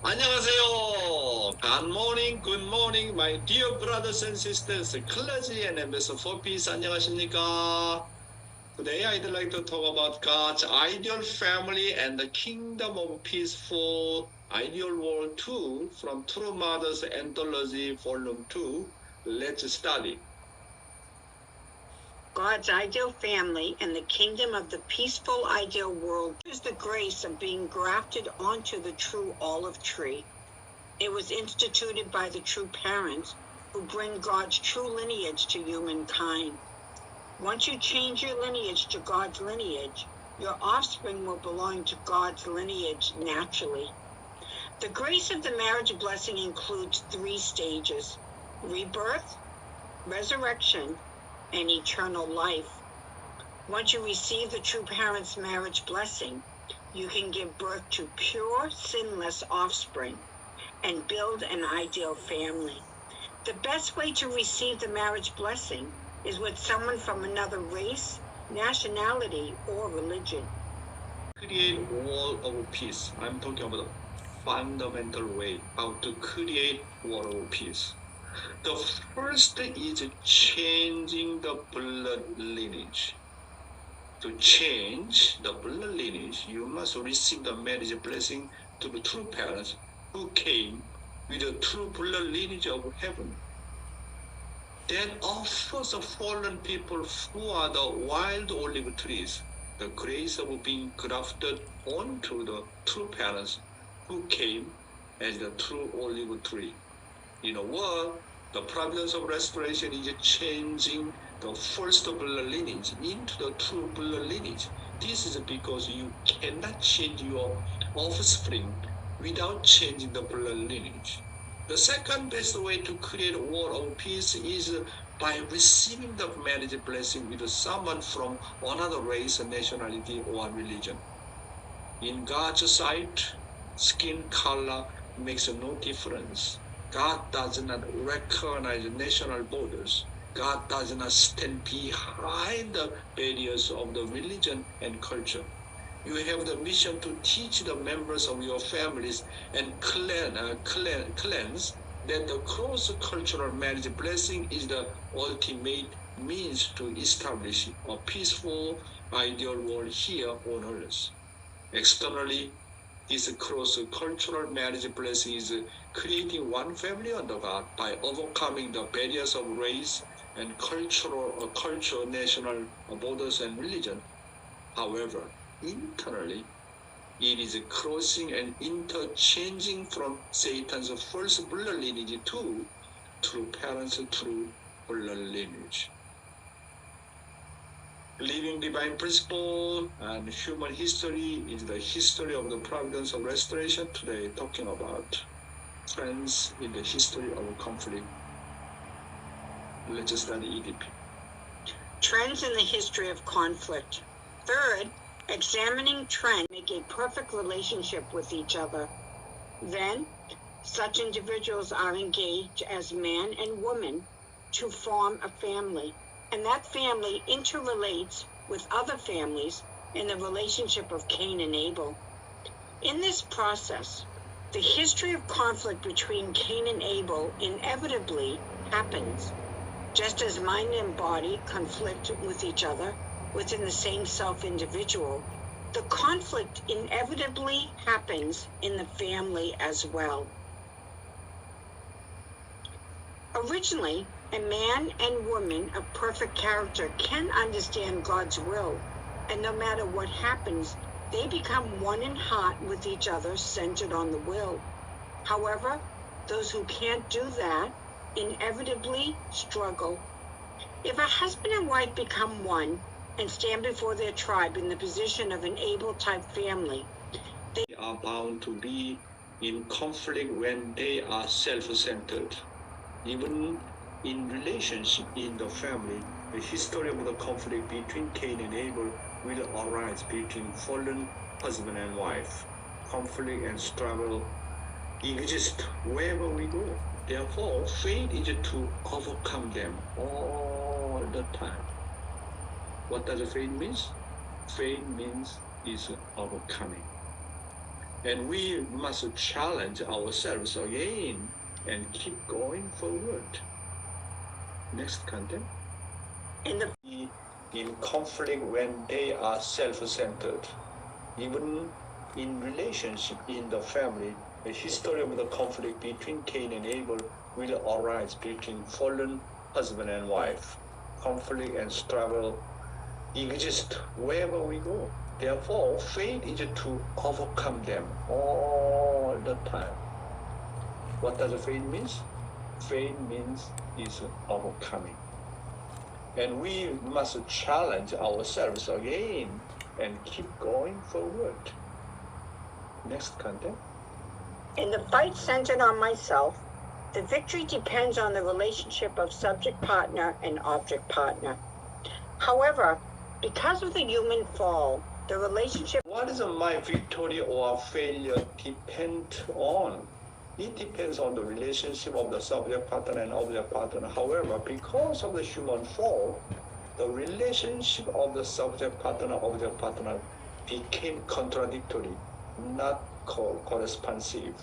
안녕하세요. good morning, my dear brothers and sisters, clergy and members for peace. 안녕하십니까? Today I'd like to talk about God's ideal family and the kingdom of peaceful ideal world 2 from True Mothers Anthology Volume 2. Let's study. God's ideal family and the kingdom of the peaceful ideal world is the grace of being grafted onto the true olive tree. It was instituted by the true parents who bring God's true lineage to humankind. Once you change your lineage to God's lineage, your offspring will belong to God's lineage naturally. The grace of the marriage blessing includes 3 stages: rebirth, resurrection, and eternal life. Once you receive the true parents' marriage blessing, you can give birth to pure, sinless offspring and build an ideal family. The best way to receive the marriage blessing is with someone from another race, nationality, or religion. Create wall of peace. I'm talking about a fundamental way how to create wall of peace. The first is changing the blood lineage. To change the blood lineage, you must receive the marriage blessing to the true parents who came with the true blood lineage of heaven. That offers fallen people who are the wild olive trees the grace of being grafted onto the true parents who came as the true olive tree. In a word, the providence of restoration is changing the first blood lineage into the true blood lineage. This is because you cannot change your offspring without changing the blood lineage. The second best way to create a wall of peace is by receiving the marriage blessing with someone from another race, nationality, or religion. In God's sight, skin color makes no difference. God does not recognize national borders. God does not stand behind the barriers of the religion and culture. You have the mission to teach the members of your families and clans that the cross-cultural marriage blessing is the ultimate means to establish a peaceful, ideal world here on earth. Externally, this cross-cultural marriage blessing is creating one family under God by overcoming the barriers of race and culture, national borders, and religion. However, internally, it is crossing and interchanging from Satan's first blood lineage to true parents' true blood lineage. Living divine principle and human history is the history of the providence of restoration. Today, talking about trends in the history of conflict. Let's study EDP. Trends in the history of conflict. Third, examining trends make a perfect relationship with each other. Then, such individuals are engaged as man and woman to form a family, and that family interrelates with other families in the relationship of Cain and Abel. In this process, the history of conflict between Cain and Abel inevitably happens, just as mind and body conflict with each other within the same self-individual. The conflict inevitably happens in the family as well. Originally, a man and woman of perfect character can understand God's will, and no matter what happens, they become one in heart with each other, centered on the will. However, those who can't do that inevitably struggle. If a husband and wife become one and stand before their tribe in the position of an Abel-type family, they are bound to be in conflict when they are self-centered. Even in relationship in the family, the history of the conflict between Cain and Abel will arise between fallen husband and wife. Conflict and struggle exist wherever we go. Therefore, faith is to overcome them all the time. What does faith mean? Faith means is overcoming. And we must challenge ourselves again and keep going forward. Next content. In conflict when they are self-centered, even in relationship in the family, the history of the conflict between Cain and Abel will arise between fallen husband and wife. Conflict and struggle exist wherever we go. Therefore, faith is to overcome them all the time. What does faith mean? Faith means is overcoming. And we must challenge ourselves again and keep going forward. Next content. In the fight centered on myself, the victory depends on the relationship of subject partner and object partner. However, because of the human fall, the relationship... What is my victory or failure depend on? It depends on the relationship of the subject partner and object partner. However, because of the human fall, the relationship of the subject partner and object partner became contradictory, not corresponsive.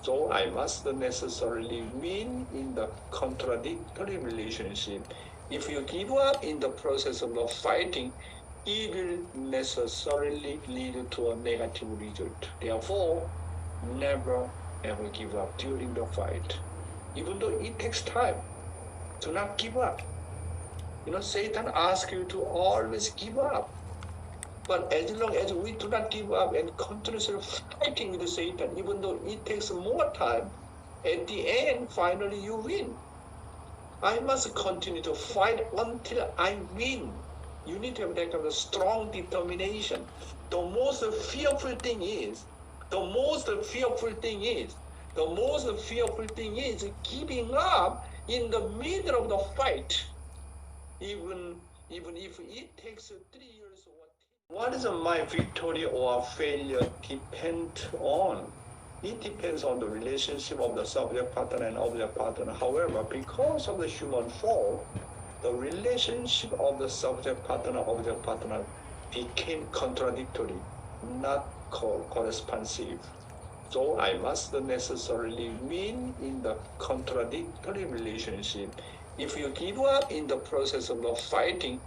So I must necessarily win in the contradictory relationship. If you give up in the process of the fighting, it will necessarily lead to a negative result. Therefore, never ever give up during the fight. Even though it takes time, do not give up. Satan asks you to always give up. But as long as we do not give up and continuously fighting with Satan, even though it takes more time, at the end, finally you win. I must continue to fight until I win. You need to have that kind of strong determination. The most fearful thing is giving up in the middle of the fight, even if it takes 3 years or 10. What is my victory or failure depend on? It depends on the relationship of the subject partner and object partner. However, because of the human fall, the relationship of the subject partner and object partner became contradictory, not corresponsive. So I must necessarily win in the contradictory relationship. If you give up in the process of the fighting,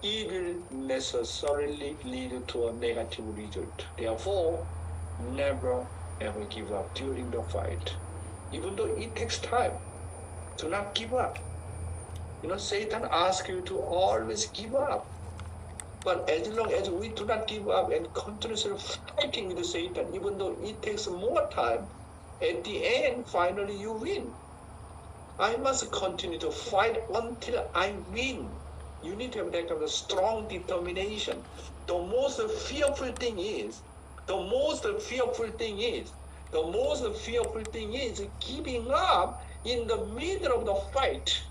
it will necessarily lead to a negative result. Therefore, never ever give up during the fight. Even though it takes time, do not give up. Satan asks you to always give up. But as long as we do not give up and continuously fighting with Satan, even though it takes more time, at the end, finally you win. I must continue to fight until I win. You need to have that kind of strong determination. The most fearful thing is giving up in the middle of the fight.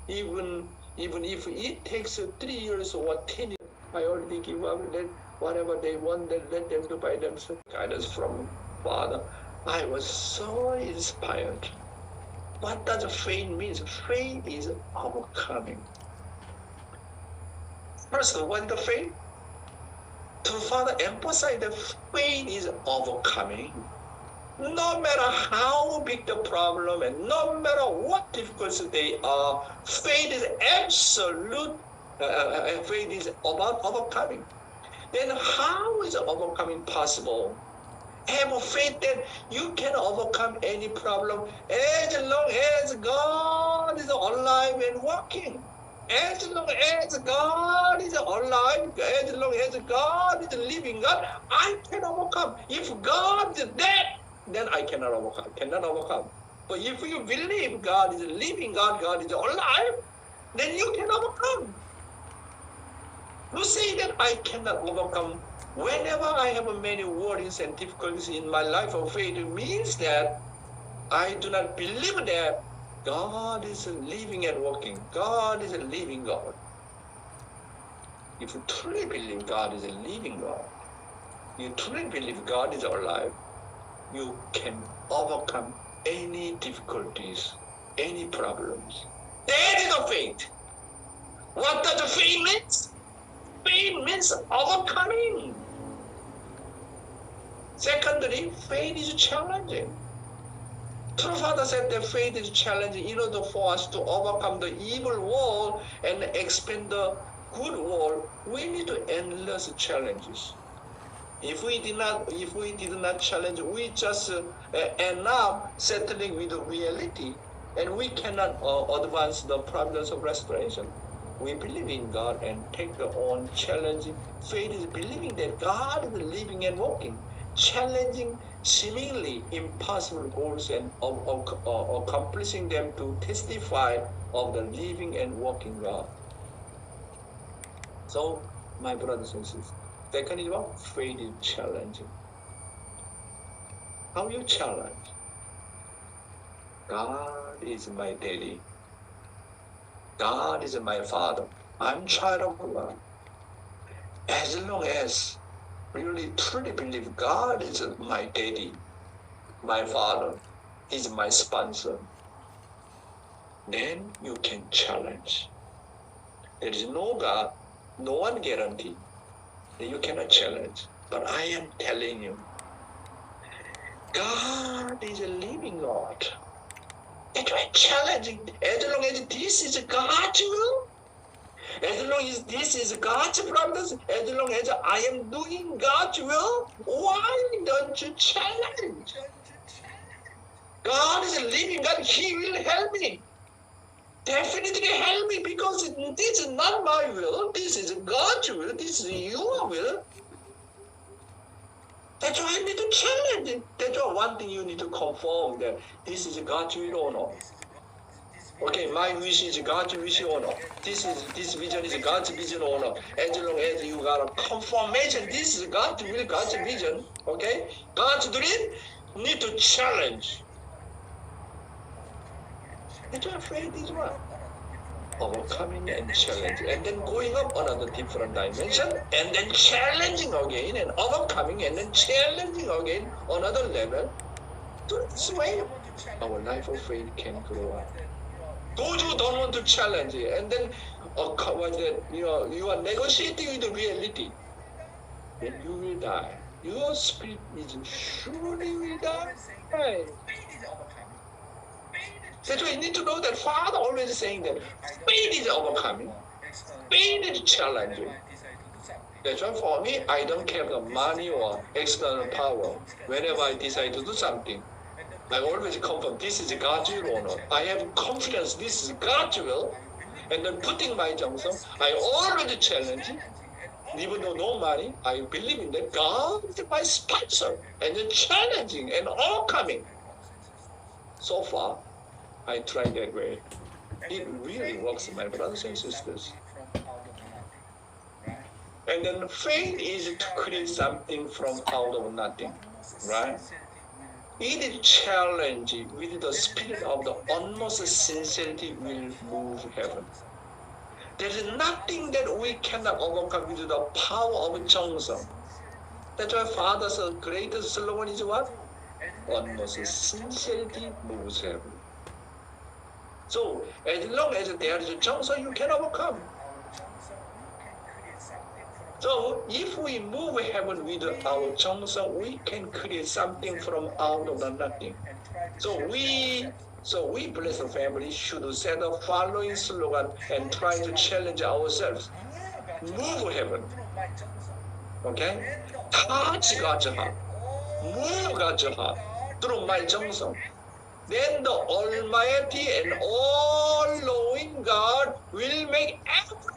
Even if it takes 3 years or 10 years, I already give up. Let whatever they want, then let them do by themselves. Guidance from Father. I was so inspired. What does faith mean? Faith is overcoming. First, what is the faith? To Father emphasize that faith is overcoming. No matter how big the problem and no matter what difficulties they are, faith is absolute. Faith is about overcoming. Then how is overcoming possible? Have a faith that you can overcome any problem as long as God is alive and working. As long as God is alive, as long as God is living God, I can overcome. If God is dead, then I cannot overcome. But if you believe God is living God, God is alive, then you can overcome. You say that I cannot overcome. Whenever I have many worries and difficulties in my life of faith, it means that I do not believe that God is living and working. God is a living God. If you truly believe God is a living God, you truly believe God is alive, you can overcome any difficulties, any problems. That is the faith. What does the faith mean? Faith means overcoming. Secondly, faith is challenging. True Father said that faith is challenging in order for us to overcome the evil world and expand the good world. We need to endless challenges. If we did not challenge, we just end up settling with the reality, and we cannot advance the providence of restoration. We believe in God and take on challenging. Faith is believing that God is living and working, challenging seemingly impossible goals and accomplishing them to testify of the living and working God. So, my brothers and sisters, second is what? Faith is challenging. How you challenge? God is my daddy. God is my father. I'm child of God. As long as really truly believe God is my daddy, my father, is my sponsor, then you can challenge. There is no God, no one guarantee that you cannot challenge. But I am telling you, God is a living God. That's why challenging. As long as this is God's will, as long as this is God's promise, as long as I am doing God's will, why don't you challenge? God is a living God. He will help me. Definitely help me, because this is not my will. This is God's will. This is your will. That's why I need to challenge it. That's why one thing you need to confirm that this is God's will or not. Okay, my wish is God's wish or not. This vision is God's vision or not. As long as you got a confirmation, this is God's will, God's vision. Okay, God's dream need to challenge. That's why faith is what? Overcoming and challenging, and then going up another different dimension, and then challenging again, and overcoming, and then challenging again another level. So this way, our life of faith can grow up. Those who don't want to challenge it, and then you are negotiating with the reality, then you will die. Your spirit is surely will die. Right. That's why you need to know that Father always saying that faith is overcoming, faith is challenging. That's why for me, I don't care the money or external power. Whenever I decide to do something, I always confirm this is God's will or not. I have confidence this is God's will, and then putting my 정성, I already challenge it. Even though no money, I believe in that God is my sponsor, and then challenging and overcoming. So far, I tried that way. It really works, my brothers and sisters. And then faith is to create something from out of nothing, right? It is challenging with the spirit of the utmost sincerity will move heaven. There is nothing that we cannot overcome with the power of 정성. That's why Father's greatest slogan is what? Utmost sincerity moves heaven. So, as long as there is 정성, you can overcome. So, if we move heaven with our 정성, we can create something from out of the nothing. So we blessed family should set the following slogan and try to challenge ourselves. Move heaven. Okay? Touch God's heart. Move God's heart through my 정성. Then the Almighty and all-knowing God will make everything.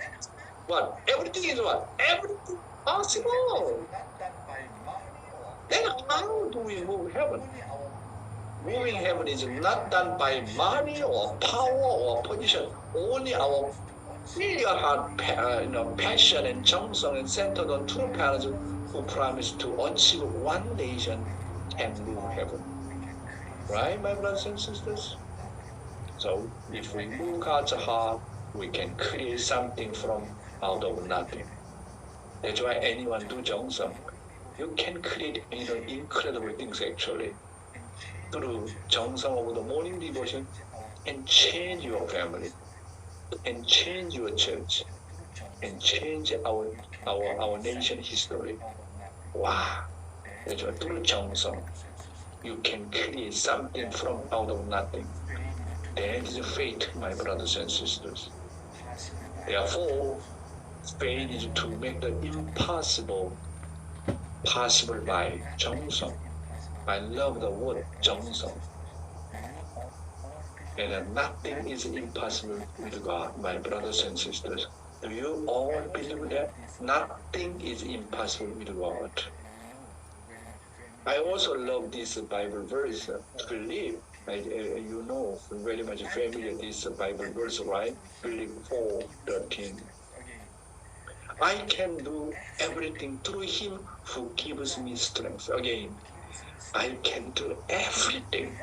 What? Everything is what? Everything possible. Then how do we move heaven? Moving heaven is not done by money or power or position. Only our filial heart, passion and 정성 and centered on true parents who promise to achieve one nation and move heaven. Right, my brothers and sisters? So if we move God's heart, we can create something from out of nothing. That's why anyone do 정성. You can create incredible things actually through 정성 of the morning devotion, and change your family, and change your church, and change our nation history. Wow! 그렇죠. through 정성, you can create something from out of nothing. That is faith, my brothers and sisters. Therefore, faith is to make the impossible possible by 정성. I love the word 정성. And nothing is impossible with God, my brothers and sisters. Do you all believe that? Nothing is impossible with God. I also love this Bible verse, Philip. You know, very much familiar this Bible verse, right? Philip 4:13. I can do everything through him who gives me strength. Again, I can do everything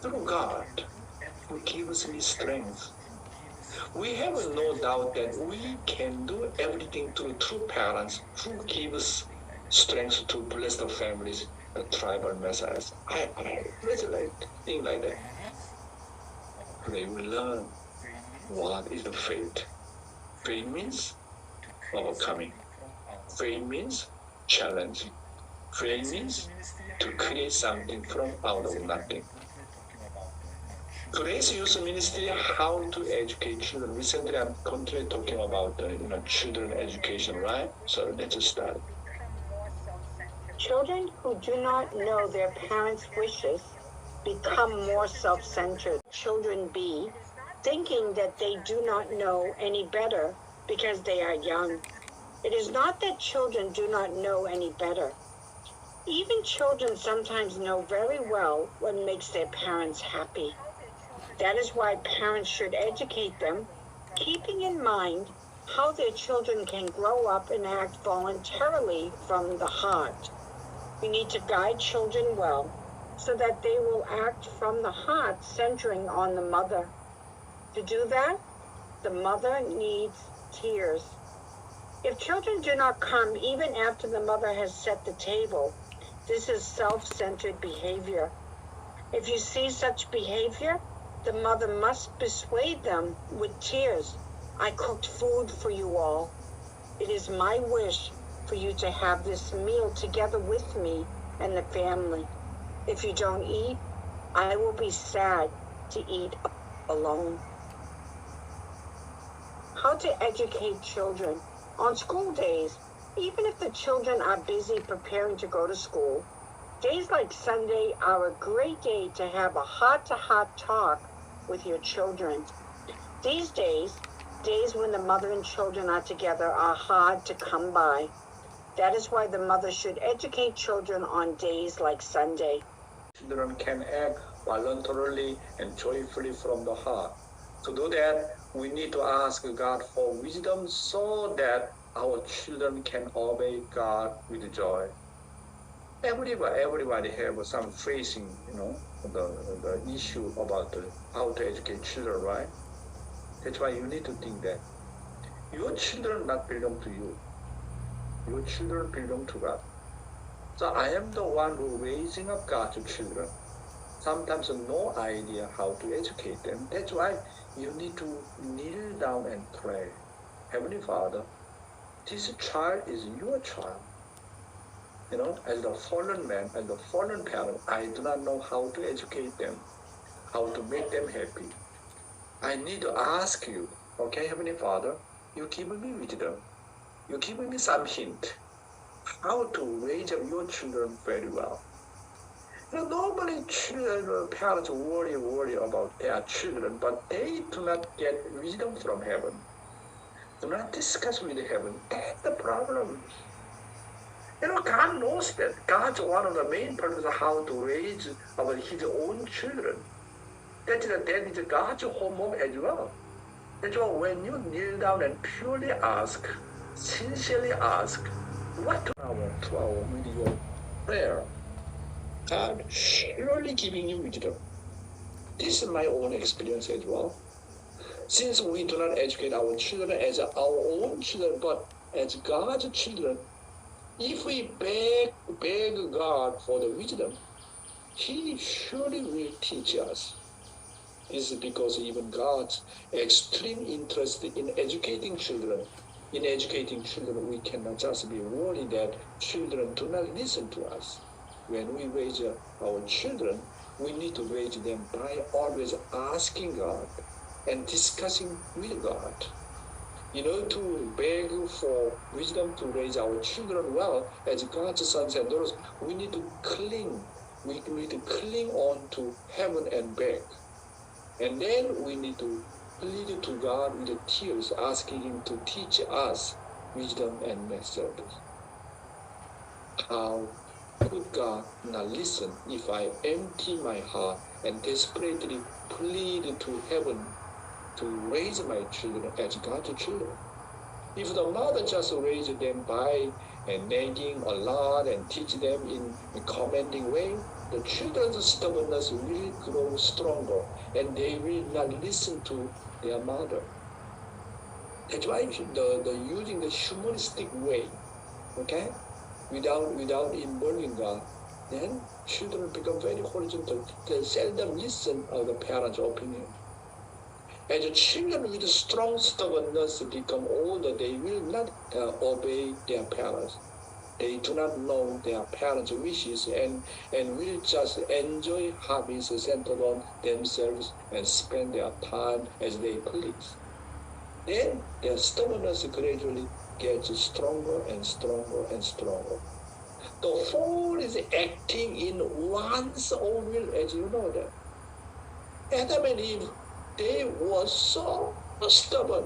through God who gives me strength. We have no doubt that we can do everything through true parents who gives strength to bless the families, the tribal messiahs. I really like things like that. They will learn what is the faith. Faith means overcoming. Faith means challenging. Faith means to create something from out of nothing. Grace Youth Ministry, how to educate children. Recently, I'm continuing talking about children education, right? So let's start. Children who do not know their parents' wishes become more self-centered. Children be thinking that they do not know any better because they are young. It is not that children do not know any better. Even children sometimes know very well what makes their parents happy. That is why parents should educate them, keeping in mind how their children can grow up and act voluntarily from the heart. We need to guide children well so that they will act from the heart, centering on the mother. To do that, the mother needs tears. If children do not come even after the mother has set the table, this is self-centered behavior. If you see such behavior, the mother must persuade them with tears. I cooked food for you all. It is my wish for you to have this meal together with me and the family. If you don't eat, I will be sad to eat alone. How to educate children. On school days, even if the children are busy preparing to go to school, days like Sunday are a great day to have a heart-to-heart talk with your children. These days when the mother and children are together, are hard to come by. That is why the mother should educate children on days like Sunday. Children can act voluntarily and joyfully from the heart. To do that, we need to ask God for wisdom so that our children can obey God with joy. Everybody have some facing, the issue about how to educate children, right? That's why you need to think that your children not belong to you. Your children belong to God. So I am the one who raising up God's children. Sometimes no idea how to educate them. That's why you need to kneel down and pray. Heavenly Father, this child is your child. As the fallen man, as the fallen parent, I do not know how to educate them, how to make them happy. I need to ask you, okay, Heavenly Father, you give me wisdom. You give me some hint how to raise up your children very well. Normally parents worry about their children, but they do not get wisdom from heaven. Do not discuss with heaven. That's the problem. God knows that. God's one of the main purposes how to raise up his own children. That is God's homework as well. That's why when you kneel down and purely ask, sincerely ask, what to our with your prayer, God surely giving you wisdom. This is my own experience as well. Since we do not educate our children as our own children, but as God's children, if we beg God for the wisdom, He surely will teach us. This is because even God's extreme interest in educating children In educating children, we cannot just be worried that children do not listen to us. When we raise our children, we need to raise them by always asking God and discussing with God. In order to beg for wisdom to raise our children well, as God's sons and daughters, we need to cling. We need to cling on to heaven and beg. And then we need to plead to God with tears, asking Him to teach us wisdom and service. How could God not listen if I empty my heart and desperately plead to heaven to raise my children as God's children? If the mother just raised them by nagging a lot and teach them in a commanding way, the children's stubbornness will grow stronger and they will not listen to their mother. That's why the using the humanistic way, okay, without involving God, then children become very horizontal. They seldom listen to the parents' opinion. As children with strong stubbornness become older, they will not obey their parents. They do not know their parents' wishes and will just enjoy hobbies centered on themselves and spend their time as they please. Then their stubbornness gradually gets stronger and stronger and stronger. The fall is acting in one's own will, as you know that. Adam and Eve, they were so stubborn.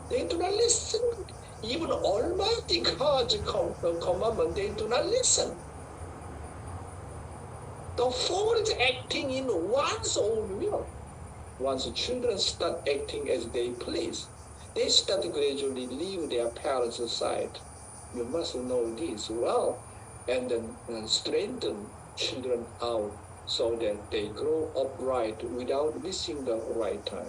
They do not listen. Even Almighty God's commandment, they do not listen. The fall is acting in one's own will. Once children start acting as they please, they start gradually leave their parents' side. You must know this well, and then strengthen children out so that they grow upright without missing the right time.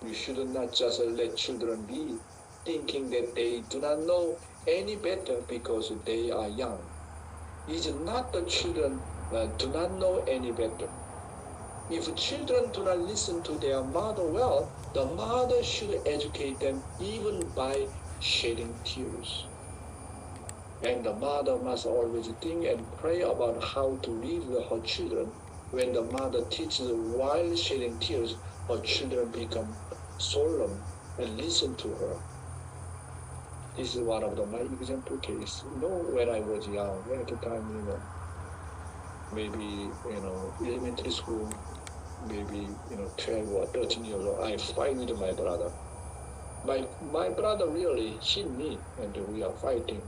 You should not just let children be, thinking that they do not know any better because they are young. It is not the children do not know any better. If children do not listen to their mother well, the mother should educate them even by shedding tears. And the mother must always think and pray about how to lead her children. When the mother teaches while shedding tears, her children become solemn and listen to her. This is one of my example case. When I was young, at the time, maybe, elementary school, maybe, 12 or 13 years old, I fight with my brother. My brother really hit me, and we are fighting.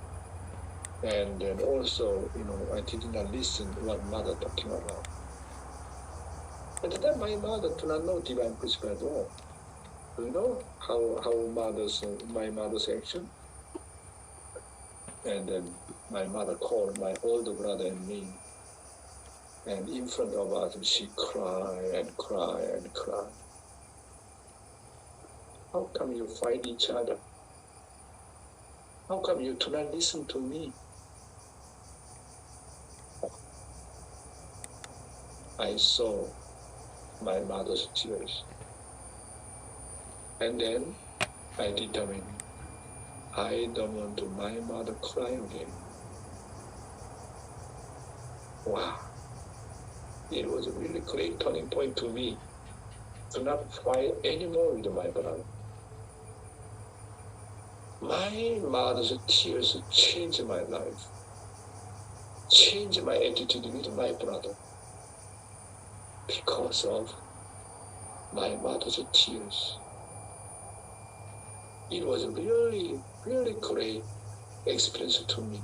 And then also, I did not listen to what mother talking about. At the time, my mother did not know divine principle at all. You know how my mother's action? And then my mother called my older brother and me. And in front of us, she cried and cried and cried. How come you fight each other? How come you do not listen to me? I saw my mother's tears. And then I determined I don't want my mother cry again. Wow. It was a really great turning point to me to not fight anymore with my brother. My mother's tears changed my life, changed my attitude with my brother because of my mother's tears. It was a really, really great experience to me.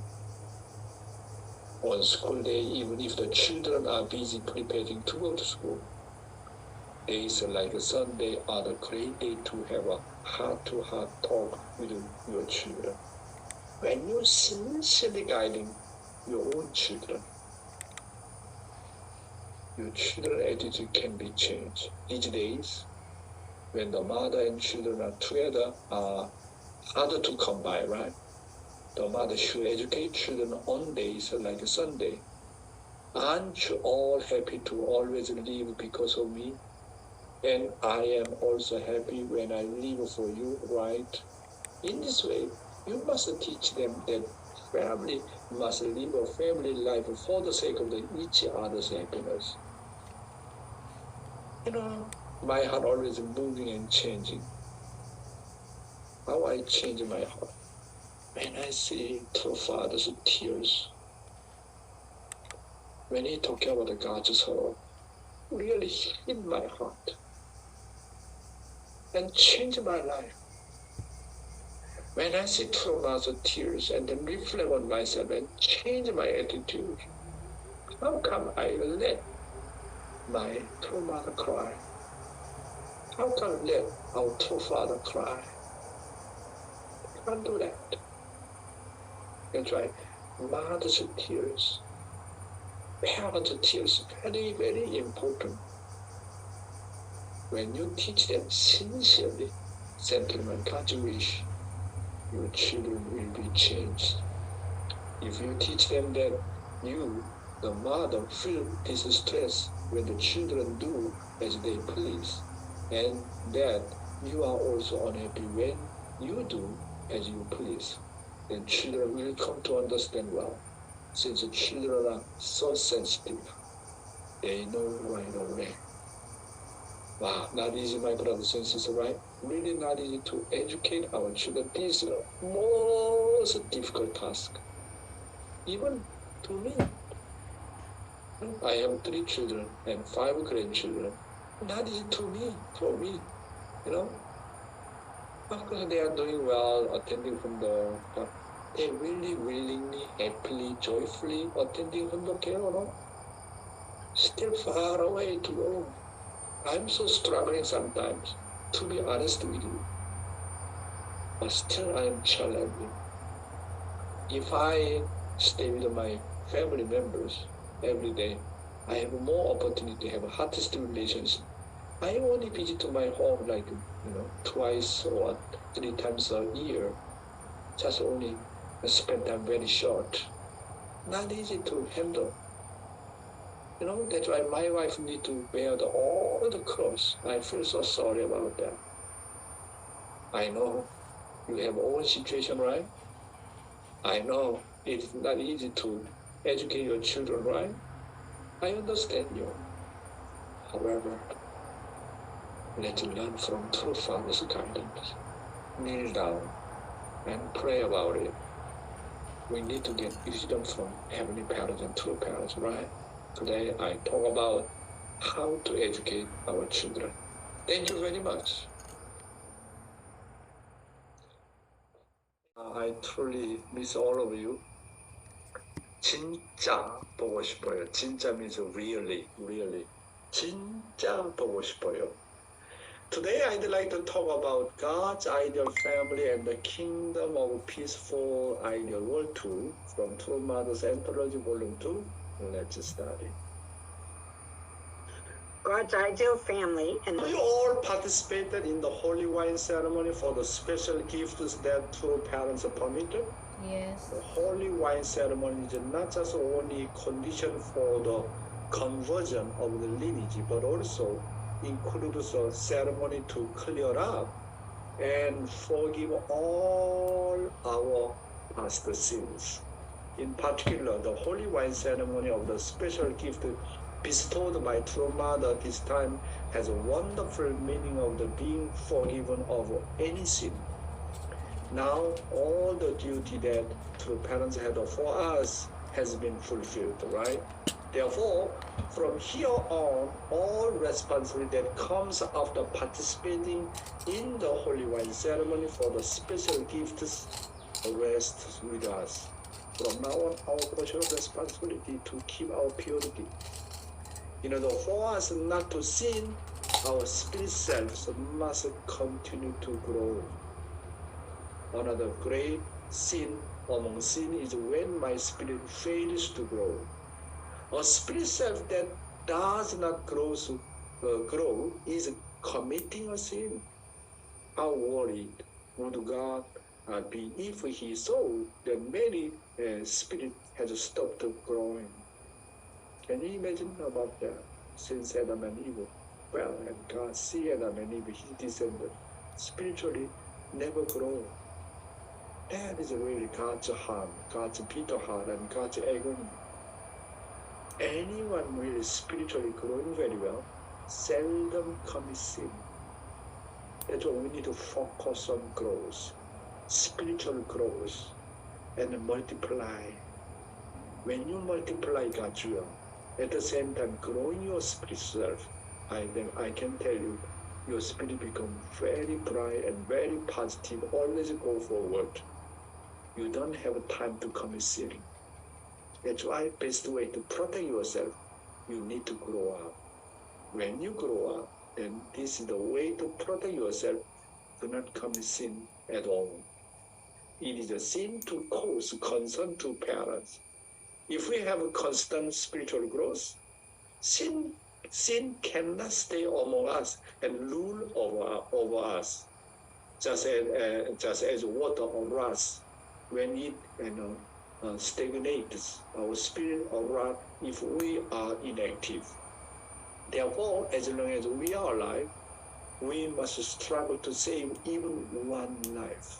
On school day, even if the children are busy preparing to go to school, days like Sunday are the great day to have a heart-to-heart talk with your children. When you're sincerely guiding your own children, your children's attitude can be changed. These days, when the mother and children are together, are harder to come by, right? The mother should educate children on days like Sunday. Aren't you all happy to always live because of me? And I am also happy when I live for you, right? In this way, you must teach them that family must live a family life for the sake of each other's happiness. My heart always moving and changing. How I change my heart when I see true father's tears. When he talk about God's heart, really hit my heart and change my life. When I see true mother's tears and then reflect on myself and change my attitude, how come I let my true mother cry? How can I let our true father cry? I can't do that. That's why mother's tears, parents' tears, very, very important. When you teach them sincerely, sentiment, God's wish, your children will be changed. If you teach them that you, the mother, feel this stress when the children do as they please, and that you are also unhappy when you do as you please, then children will come to understand well. Since the children are so sensitive, they know right away. Wow, not easy, my brothers and sisters, right? Really not easy to educate our children. This is the most difficult task. Even to me. I have 3 children and 5 grandchildren. Not easy to me, for me, Of course, they are doing well, attending from they really willingly, happily, joyfully attending from the care, Still far away to go. I'm so struggling sometimes, to be honest with you. But still I am challenging. If I stay with my family members every day, I have more opportunity to have a heart-to-heart relationship. I only visit my home like, twice or 3 times a year. Just only spend time very short. Not easy to handle. That's why my wife need to bear all the cross. I feel so sorry about that. I know you have own situation, right? I know it's not easy to educate your children, right? I understand you. However, let's learn from true father's guidance. Kneel down and pray about it. We need to get wisdom from heavenly parents and true parents, right? Today I talk about how to educate our children. Thank you very much. I truly miss all of you. 진짜 보고 싶어요. 진짜 means really, really. 진짜 보고 싶어요. Today I'd like to talk about God's ideal family and the kingdom of peaceful ideal world 2 from True Mother's Anthology Volume 2. Let's study. God's ideal family and You all participated in the holy wine ceremony for the special gifts that true parents permitted. Yes. The holy wine ceremony is not just only condition for the conversion of the lineage, but also includes a ceremony to clear up and forgive all our past sins. In particular, the holy wine ceremony of the special gift bestowed by True Mother this time has a wonderful meaning of the being forgiven of any sin. Now, all the duty that true parents had for us has been fulfilled, right? Therefore, from here on, all responsibility that comes after participating in the holy wine ceremony for the special gifts rests with us. From now on, our portion of responsibility to keep our purity. For us not to sin, our spirit selves must continue to grow. Another great sin among sin is when my spirit fails to grow. A spirit self that does not grow is committing a sin. How worried would God be if he saw that many spirit has stopped growing? Can you imagine about that? Since Adam and Eve fell and God see Adam and Eve, his descendants, spiritually never grow. That is really God's heart, God's bitter heart, and God's agony. Anyone who is spiritually growing very well seldom commits sin. That's why we need to focus on growth, spiritual growth, and multiply. When you multiply God's will, at the same time growing your spirit self, I can tell you, your spirit becomes very bright and very positive, always go forward. You don't have time to commit sin. That's why best way to protect yourself, you need to grow up. When you grow up, then this is the way to protect yourself, to not commit sin at all. It is a sin to cause concern to parents. If we have a constant spiritual growth, sin cannot stay among us and rule over us, just as water or rust. When it stagnates, our spirit or rot if we are inactive. Therefore, as long as we are alive, we must struggle to save even one life.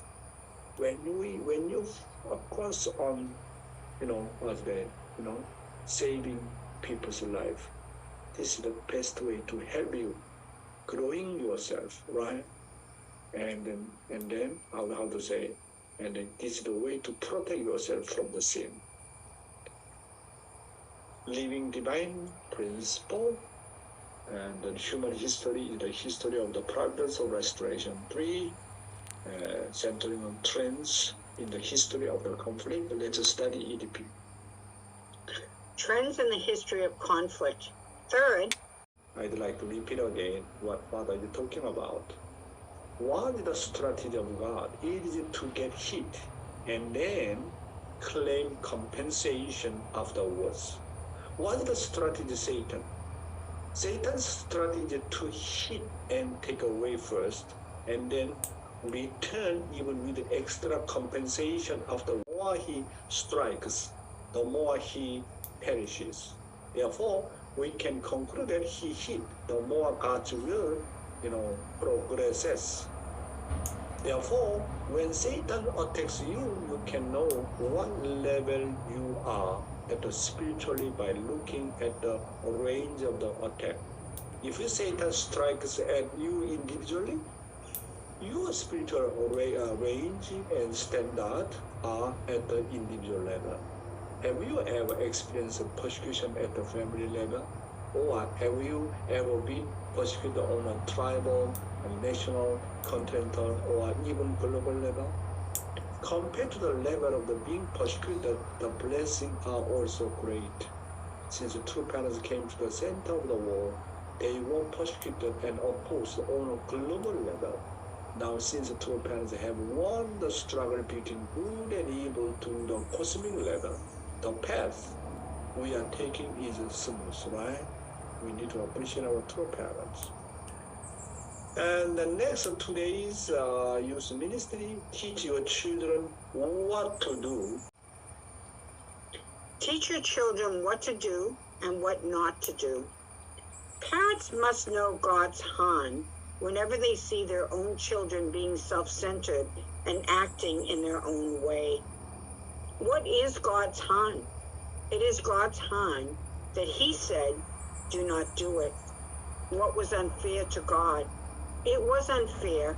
When you focus on saving people's life, this is the best way to help you growing yourself, right? And then how to say, and then this is the way to protect yourself from the sin. Living divine principle, and the human history is the history of the progress of restoration. 3, centering on trends in the history of the conflict. Let's study EDP. Trends in the history of conflict. 3rd, I'd like to repeat again what are you talking about. What is the strategy of God? It is to get hit and then claim compensation afterwards. What is the strategy of Satan? Satan's strategy to hit and take away first, and then return even with extra compensation after. The more he strikes, the more he perishes. Therefore, we can conclude that he hit, the more God's will progresses. Therefore, when Satan attacks you, you can know what level you are spiritually by looking at the range of the attack. If Satan strikes at you individually, your spiritual range and standard are at the individual level. Have you ever experienced persecution at the family level? Or have you ever been persecuted on a tribal, national, continental, or even global level? Compared to the level of the being persecuted, the blessings are also great. Since the two parents came to the center of the war, they were persecuted and opposed on a global level. Now, since the two parents have won the struggle between good and evil to the cosmic level, the path we are taking is smooth, right? We need to appreciate our two parents. And the next 2 days, youth ministry, teach your children what to do. teach your children what to do and what not to do. Parents must know God's Han whenever they see their own children being self-centered and acting in their own way. What is God's Han? It is God's Han that he said, do not do it. What was unfair to God? It was unfair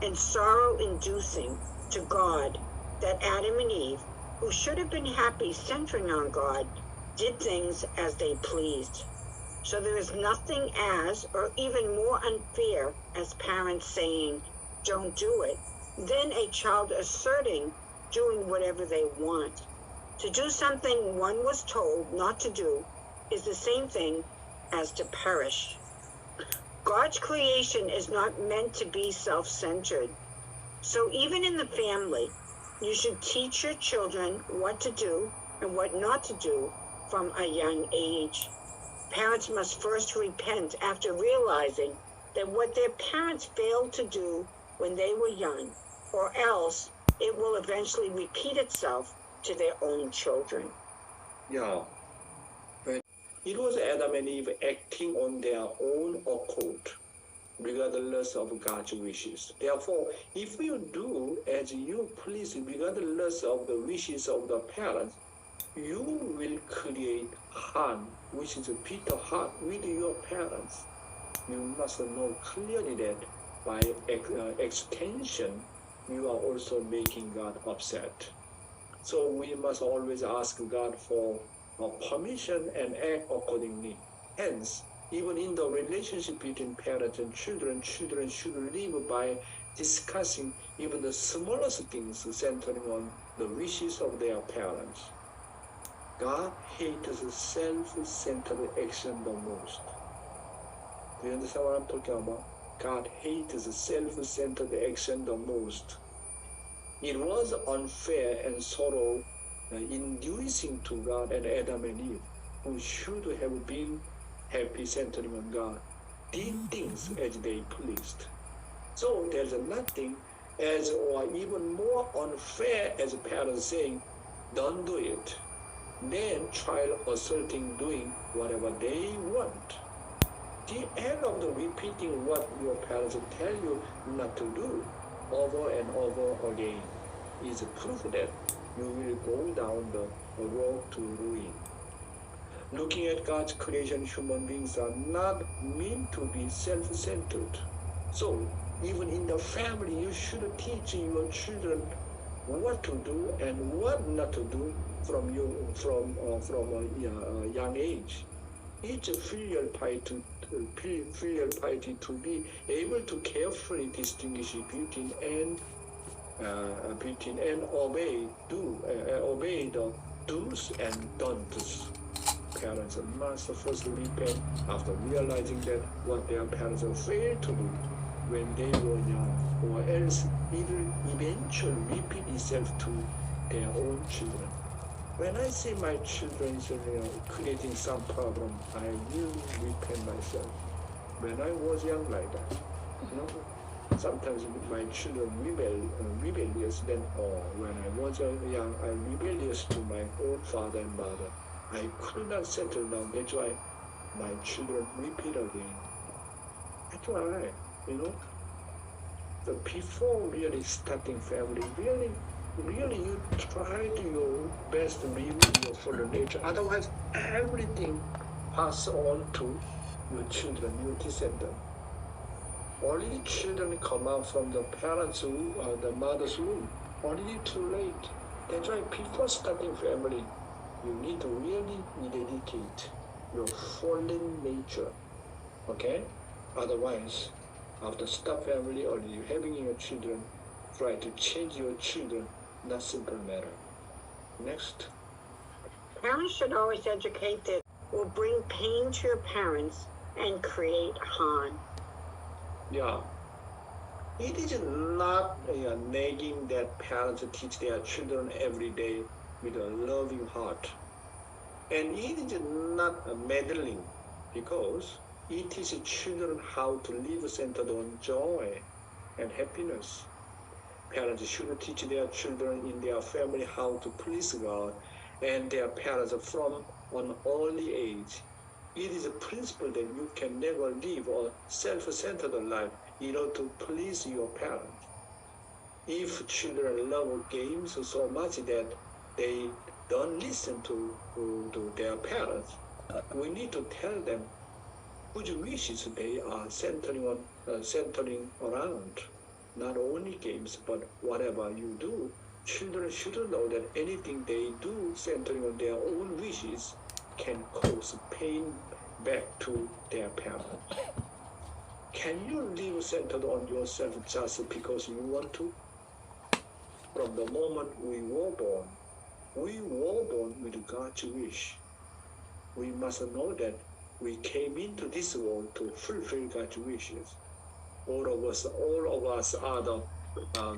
and sorrow-inducing to God that Adam and Eve, who should have been happy centering on God, did things as they pleased. So there is nothing as, or even more unfair as parents saying, don't do it, than a child asserting doing whatever they want. To do something one was told not to do is the same thing as to perish. God's creation is not meant to be self-centered. So even in the family, you should teach your children what to do and what not to do from a young age. Parents must first repent after realizing that what their parents failed to do when they were young, or else it will eventually repeat itself to their own children. Yeah. It was Adam and Eve acting on their own accord. regardless of God's wishes. Therefore, if you do as you please regardless of the wishes of the parents, you will create harm, which is a bitter heart with your parents. You must know clearly that by extension, you are also making God upset. So we must always ask God for permission and act accordingly. Hence, even in the relationship between parents and children should live by discussing even the smallest things centering on the wishes of their parents. God hates self-centered action the most. Do you understand what I'm talking about? God hates self-centered action the most. It was unfair and sorrow inducing to God and Adam and Eve, who should have been happy centering on God, did things as they pleased. So there's nothing as or even more unfair as parents saying, don't do it, then child asserting doing whatever they want. The end of the repeating what your parents tell you not to do over and over again is proof that you will go down the road to ruin. Looking at God's creation, human beings are not meant to be self-centered. So, even in the family, you should teach your children what to do and what not to do from a young age. It's filial piety to be able to carefully distinguish between and obey the do's and don'ts. Parents must first repent after realizing that what their parents failed to do when they were young, or else it will eventually repeat itself to their own children. When I see my children creating some problem, I will repent myself. When I was young like that, sometimes my children rebellious then, or when I was young, I rebellious to my own father and mother. I could not settle down. That's why my children repeat again. That's why, So before really starting family, really you try to your best to live your full nature. Otherwise, everything pass on to your children, your descendants. Only children come out from the parents' womb, the mother's womb. Already too late. That's why before starting family, you need to really dedicate your fallen nature. Okay? Otherwise, after start family or you having your children, try to change your children. Not simple matter. Next. Parents should always educate that will bring pain to your parents and create harm. Yeah. It is not nagging that parents teach their children every day with a loving heart. And it is not meddling, because it teaches children how to live centered on joy and happiness. Parents should teach their children in their family how to please God and their parents from an early age. It is a principle that you can never live a self-centered life in order to please your parents. If children love games so much that they don't listen to their parents, we need to tell them which wishes they are centering around. Not only games, but whatever you do, children should know that anything they do centering on their own wishes can cause pain back to their parents. Can you live centered on yourself just because you want to? From the moment we were born with God's wish. We must know that we came into this world to fulfill God's wishes. All of us are the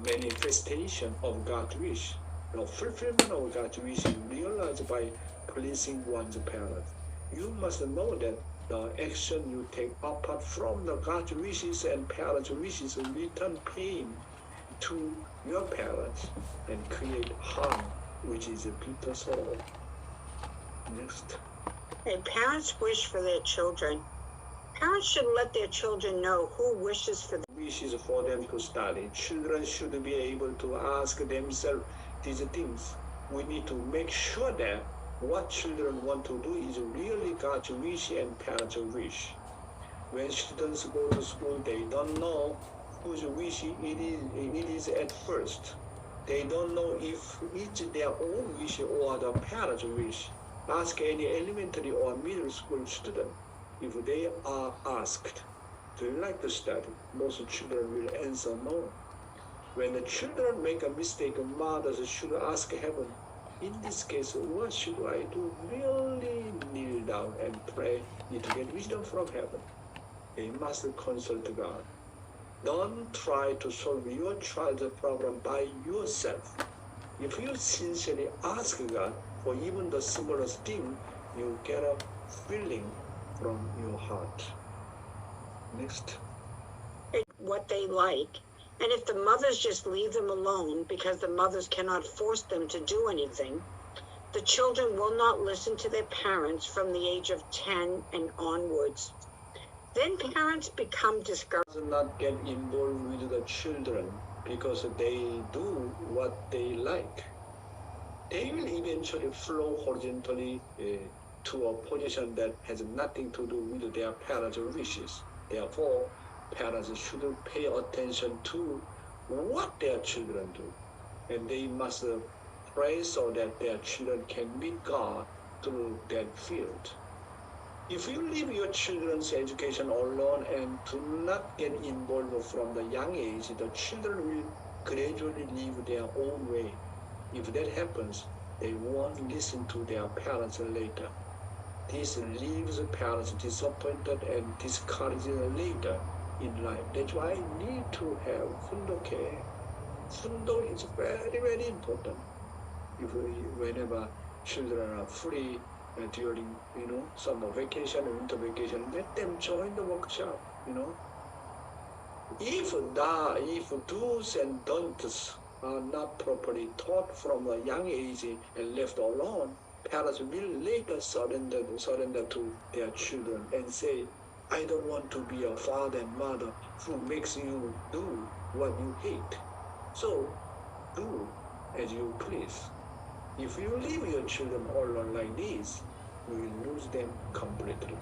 manifestation of God's wish. The fulfillment of God's wish is realized by pleasing one's parents. You must know that the action you take apart from the God's wishes and parents' wishes will return pain to your parents and create harm, which is a bitter sorrow. Next. A parent's wish for their children. Parents should let their children know who wishes for them. Wishes for them to study. Children should be able to ask themselves these things. We need to make sure that what children want to do is really God's wish and parents' wish. When students go to school, they don't know whose wish it is at first. They don't know if it's their own wish or the parents' wish. Ask any elementary or middle school student. If they are asked, do you like to study? Most children will answer no. When the children make a mistake, mothers should ask heaven, in this case, what should I do? Really kneel down and pray to get wisdom from heaven. They must consult God. Don't try to solve your child's problem by yourself. If you sincerely ask God for even the smallest thing, you get a feeling from your heart. Next. What they like. And if the mothers just leave them alone because the mothers cannot force them to do anything, the children will not listen to their parents from the age of 10 and onwards. Then parents become discouraged. Do not get involved with the children because they do what they like. They will eventually flow horizontally to a position that has nothing to do with their parents' wishes. Therefore, parents should pay attention to what their children do, and they must pray so that their children can meet God through that field. If you leave your children's education alone and do not get involved from the young age, the children will gradually live their own way. If that happens, they won't listen to their parents later. This leaves parents disappointed and discouraged later in life. That's why I need to have fundo care. Fundo is very, very important. Whenever children are free during, summer vacation, winter vacation, let them join the workshop, If do's and don'ts are not properly taught from a young age and left alone, parents will later surrender to their children and say, I don't want to be a father and mother who makes you do what you hate. So, do as you please. If you leave your children alone like this, you will lose them completely.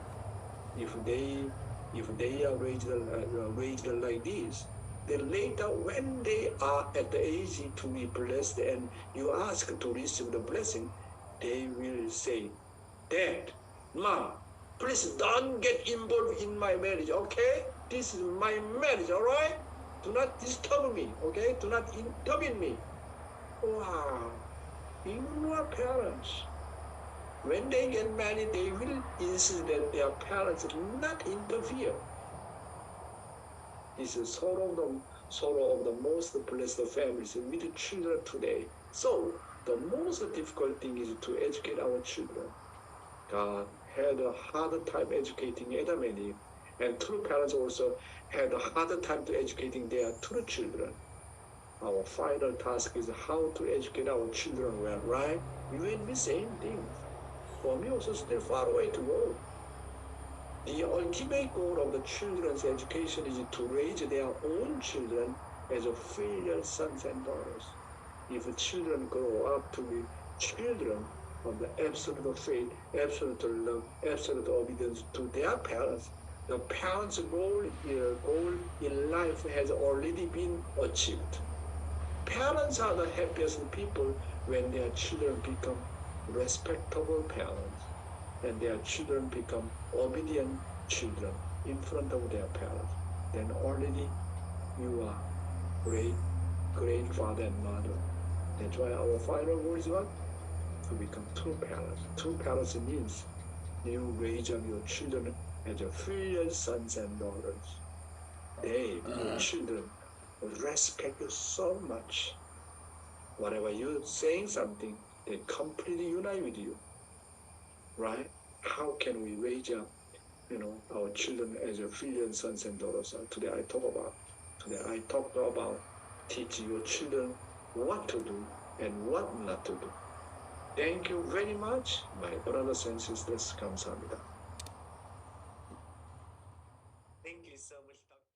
If they are raised like this, then later when they are at the age to be blessed and you ask to receive the blessing, they will say, Dad, Mom, please don't get involved in my marriage, okay? This is my marriage, all right? Do not disturb me, okay? Do not intervene me. Wow, you are parents. When they get married, they will insist that their parents not interfere. This is sorrow of the most blessed families with children today. So, the most difficult thing is to educate our children. God had a hard time educating Adam and Eve, and true parents also had a harder time to educating their true children. Our final task is how to educate our children well, right? You and me same thing. For me also still far away to go. The ultimate goal of the children's education is to raise their own children as filial sons and daughters. If children grow up to be children of the absolute faith, absolute love, absolute obedience to their parents, the parents' goal in life has already been achieved. Parents are the happiest people when their children become respectable parents and their children become obedient children in front of their parents. Then already you are great father and mother. That's why our final goal is what? To become true parents. True parents means you raise up your children as a filial sons and daughters. They, your children, respect you so much. Whatever you're saying something, they completely unite with you. Right? How can we raise up, our children as a filial sons and daughters? Today I talked about teaching your children what to do and what not to do. Thank you very much, my brothers and sisters. 감사합니다.